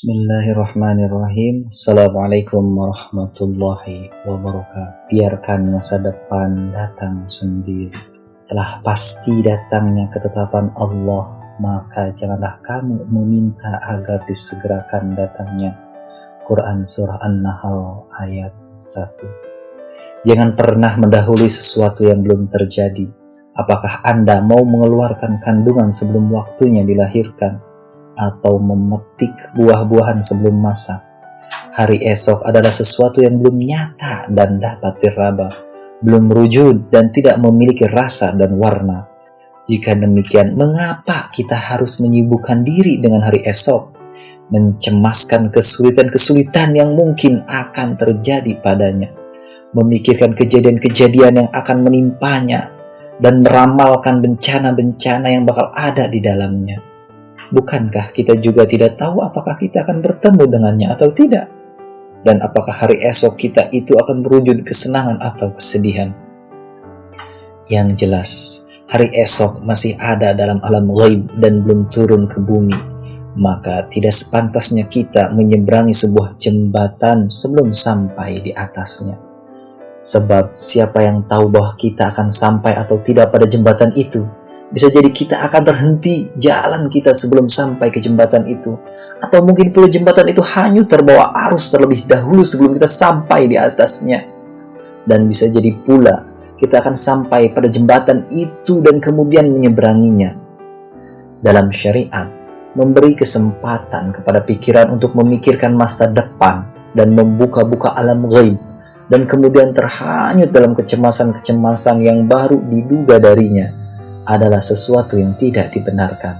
Bismillahirrahmanirrahim. Assalamualaikum warahmatullahi wabarakatuh. Biarkan masa depan datang sendiri. Telah pasti datangnya ketetapan Allah, maka janganlah kamu meminta agar disegerakan datangnya. Quran Surah An-Nahl ayat 1. Jangan pernah mendahului sesuatu yang belum terjadi. Apakah Anda mau mengeluarkan kandungan sebelum waktunya dilahirkan? Atau memetik buah-buahan sebelum masa? Hari esok adalah sesuatu yang belum nyata dan dapat diraba, belum wujud dan tidak memiliki rasa dan warna. Jika demikian, mengapa kita harus menyibukkan diri dengan hari esok, mencemaskan kesulitan-kesulitan yang mungkin akan terjadi padanya, memikirkan kejadian-kejadian yang akan menimpanya, dan meramalkan bencana-bencana yang bakal ada di dalamnya? Bukankah kita juga tidak tahu apakah kita akan bertemu dengannya atau tidak? Dan apakah hari esok kita itu akan berwujud kesenangan atau kesedihan? Yang jelas, hari esok masih ada dalam alam ghaib dan belum turun ke bumi. Maka tidak sepantasnya kita menyeberangi sebuah jembatan sebelum sampai di atasnya. Sebab siapa yang tahu bahwa kita akan sampai atau tidak pada jembatan itu? Bisa jadi kita akan terhenti jalan kita sebelum sampai ke jembatan itu. Atau mungkin pula jembatan itu hanyut terbawa arus terlebih dahulu sebelum kita sampai di atasnya. Dan bisa jadi pula kita akan sampai pada jembatan itu dan kemudian menyeberanginya. Dalam syariat, memberi kesempatan kepada pikiran untuk memikirkan masa depan dan membuka-buka alam ghaib, dan kemudian terhanyut dalam kecemasan-kecemasan yang baru diduga darinya, adalah sesuatu yang tidak dibenarkan.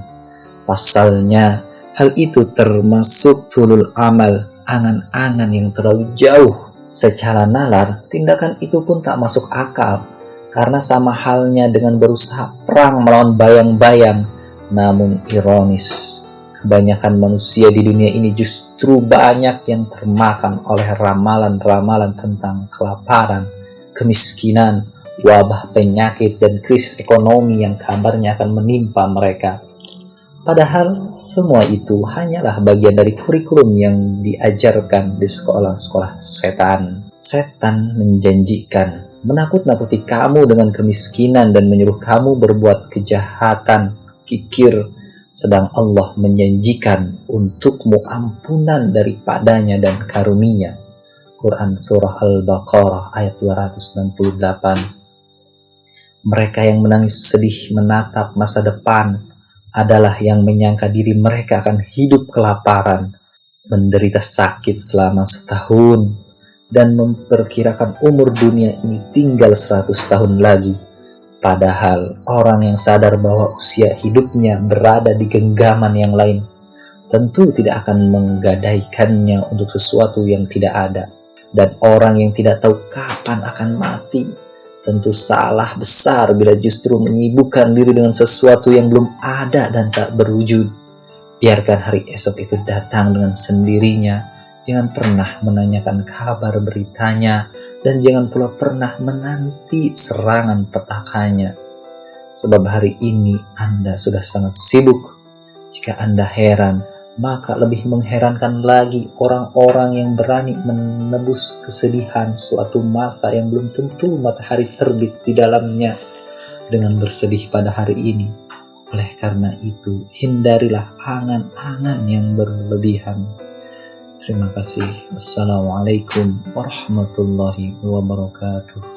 Pasalnya, hal itu termasuk tulul amal, angan-angan yang terlalu jauh. Secara nalar, tindakan itu pun tak masuk akal, karena sama halnya dengan berusaha perang melawan bayang-bayang. Namun ironis, kebanyakan manusia di dunia ini justru banyak yang termakan oleh ramalan-ramalan tentang kelaparan, kemiskinan, wabah, penyakit, dan krisis ekonomi yang kabarnya akan menimpa mereka. Padahal semua itu hanyalah bagian dari kurikulum yang diajarkan di sekolah-sekolah setan. Setan menjanjikan menakut-nakuti kamu dengan kemiskinan dan menyuruh kamu berbuat kejahatan, kikir, sedang Allah menjanjikan untukmu ampunan daripadanya dan karunia. Quran Surah Al-Baqarah ayat 268. Mereka yang menangis sedih menatap masa depan adalah yang menyangka diri mereka akan hidup kelaparan, menderita sakit selama setahun, dan memperkirakan umur dunia ini tinggal 100 tahun lagi. Padahal orang yang sadar bahwa usia hidupnya berada di genggaman yang lain tentu tidak akan menggadaikannya untuk sesuatu yang tidak ada. Dan orang yang tidak tahu kapan akan mati tentu salah besar bila justru menyibukkan diri dengan sesuatu yang belum ada dan tak berwujud. Biarkan hari esok itu datang dengan sendirinya. Jangan pernah menanyakan kabar beritanya, dan jangan pula pernah menanti serangan petakannya. Sebab hari ini Anda sudah sangat sibuk. Jika Anda heran, maka lebih mengherankan lagi orang-orang yang berani menebus kesedihan suatu masa yang belum tentu matahari terbit di dalamnya dengan bersedih pada hari ini. Oleh karena itu, hindarilah angan-angan yang berlebihan. Terima kasih. Assalamualaikum warahmatullahi wabarakatuh.